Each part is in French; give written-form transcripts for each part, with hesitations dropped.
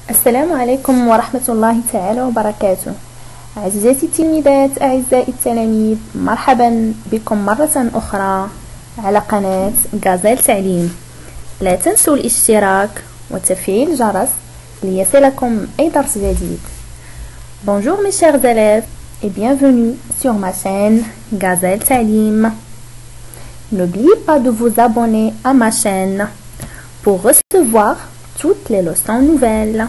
السلام عليكم ورحمة الله تعالى وبركاته. عزيزاتي التلميذات، أعزائي التلاميذ، مرحبا بكم مرة أخرى على قناة غازيل تعليم. لا تنسوا الاشتراك وتفعيل الجرس ليصلكم أي درس جديد. Bonjour mes chers élèves et bienvenue sur ma chaîne Gazelle Talim. N'oubliez pas de vous abonner à ma chaîne pour recevoir toutes les leçons nouvelles.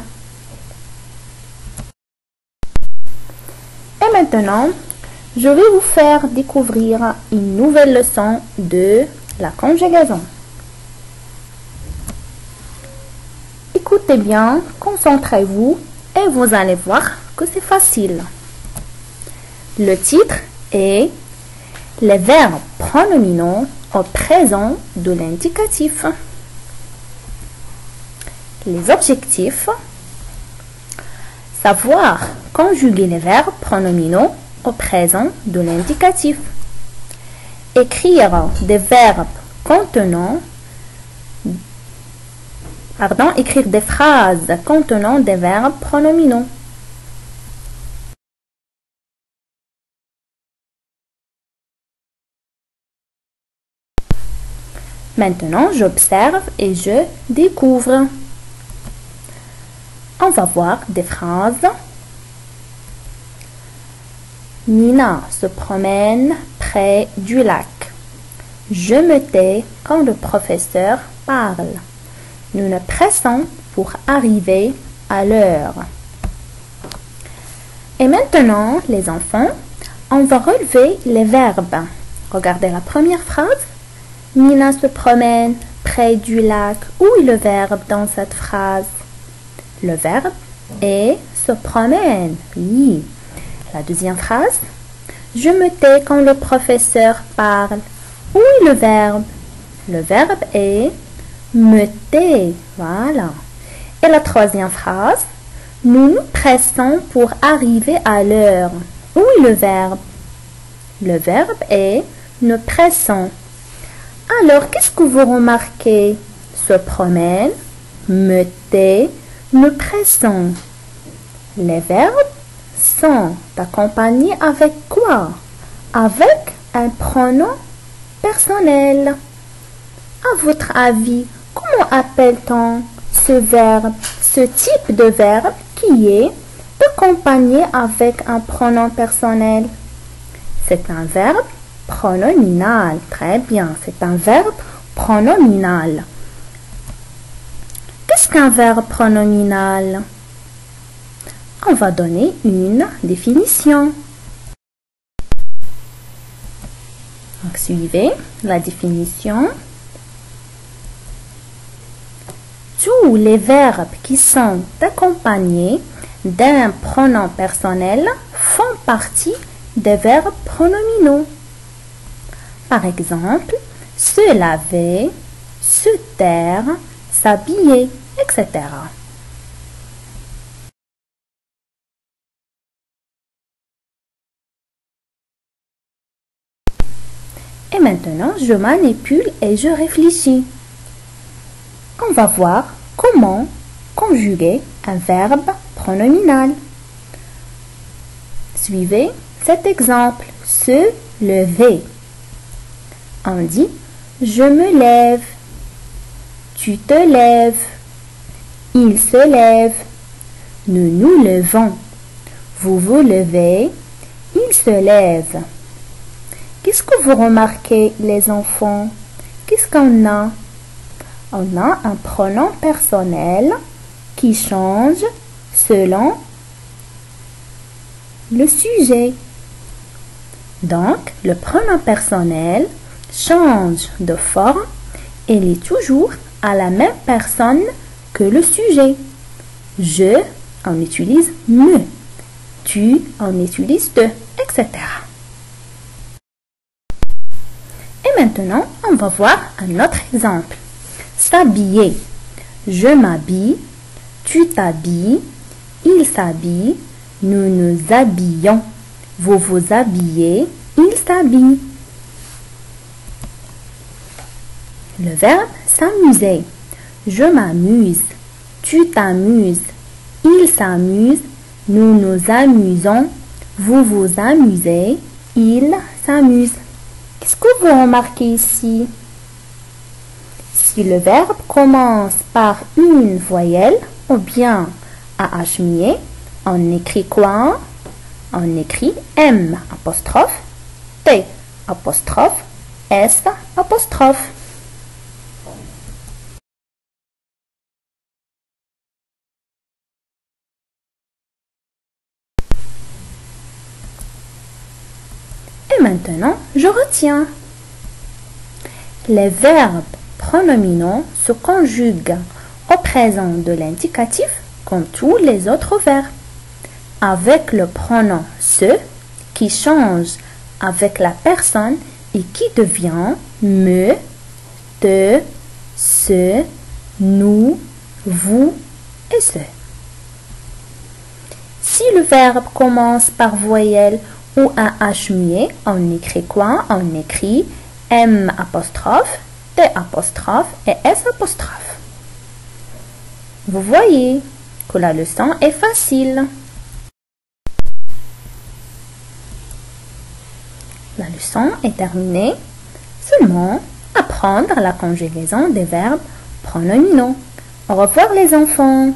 Et maintenant, je vais vous faire découvrir une nouvelle leçon de la conjugaison. Écoutez bien, concentrez-vous et vous allez voir que c'est facile. Le titre est les verbes pronominaux au présent de l'indicatif. Les objectifs: savoir conjuguer les verbes pronominaux au présent de l'indicatif. Écrire des verbes écrire des phrases contenant des verbes pronominaux. Maintenant, j'observe et je découvre. On va voir des phrases. Nina se promène près du lac. Je me tais quand le professeur parle. Nous nous pressons pour arriver à l'heure. Et maintenant, les enfants, on va relever les verbes. Regardez la première phrase. Nina se promène près du lac. Où est le verbe dans cette phrase? Le verbe est se promène. Oui. La deuxième phrase. Je me tais quand le professeur parle. Où est le verbe? Le verbe est me tais. Voilà. Et la troisième phrase. Nous nous pressons pour arriver à l'heure. Où est le verbe? Le verbe est nous pressons. Alors, qu'est-ce que vous remarquez? Se promène, me tait, nous pressons. Les verbes sont accompagnés avec quoi? Avec un pronom personnel. À votre avis, comment appelle-t-on ce verbe, ce type de verbe qui est accompagné avec un pronom personnel? C'est un verbe pronominal. Très bien, c'est un verbe pronominal. Qu'est-ce qu'un verbe pronominal? On va donner une définition. Donc, suivez la définition. Tous les verbes qui sont accompagnés d'un pronom personnel font partie des verbes pronominaux. Par exemple, se laver, se taire, s'habiller, etc. Et maintenant, je manipule et je réfléchis. On va voir comment conjuguer un verbe pronominal. Suivez cet exemple. Se lever. On dit je me lève, tu te lèves, il se lève, nous nous levons, vous vous levez, il se lève. Qu'est-ce que vous remarquez, les enfants? Qu'est-ce qu'on a? On a un pronom personnel qui change selon le sujet. Donc, le pronom personnel change de forme et il est toujours à la même personne que le sujet. Je, on utilise me. Tu, on utilise te, etc. Et maintenant, on va voir un autre exemple. S'habiller. Je m'habille, tu t'habilles, il s'habille, nous nous habillons. Vous vous habillez, il s'habille. Le verbe s'amuser. Je m'amuse, tu t'amuses, Il s'amuse, nous nous amusons, vous vous amusez, il s'amuse. Qu'est-ce que vous remarquez ici? Si le verbe commence par une voyelle ou bien AH muet, on écrit quoi? On écrit M apostrophe, T apostrophe, S apostrophe. Et maintenant, je retiens. Les verbes pronominaux se conjuguent au présent de l'indicatif comme tous les autres verbes, avec le pronom se qui change avec la personne et qui devient me, te, ce, nous, vous et ce. Si le verbe commence par voyelle ou un H muet, on écrit quoi? On écrit M apostrophe, T apostrophe et S apostrophe. Vous voyez que la leçon est facile. La leçon est terminée. Seulement apprendre la conjugaison des verbes pronominaux. Au revoir les enfants.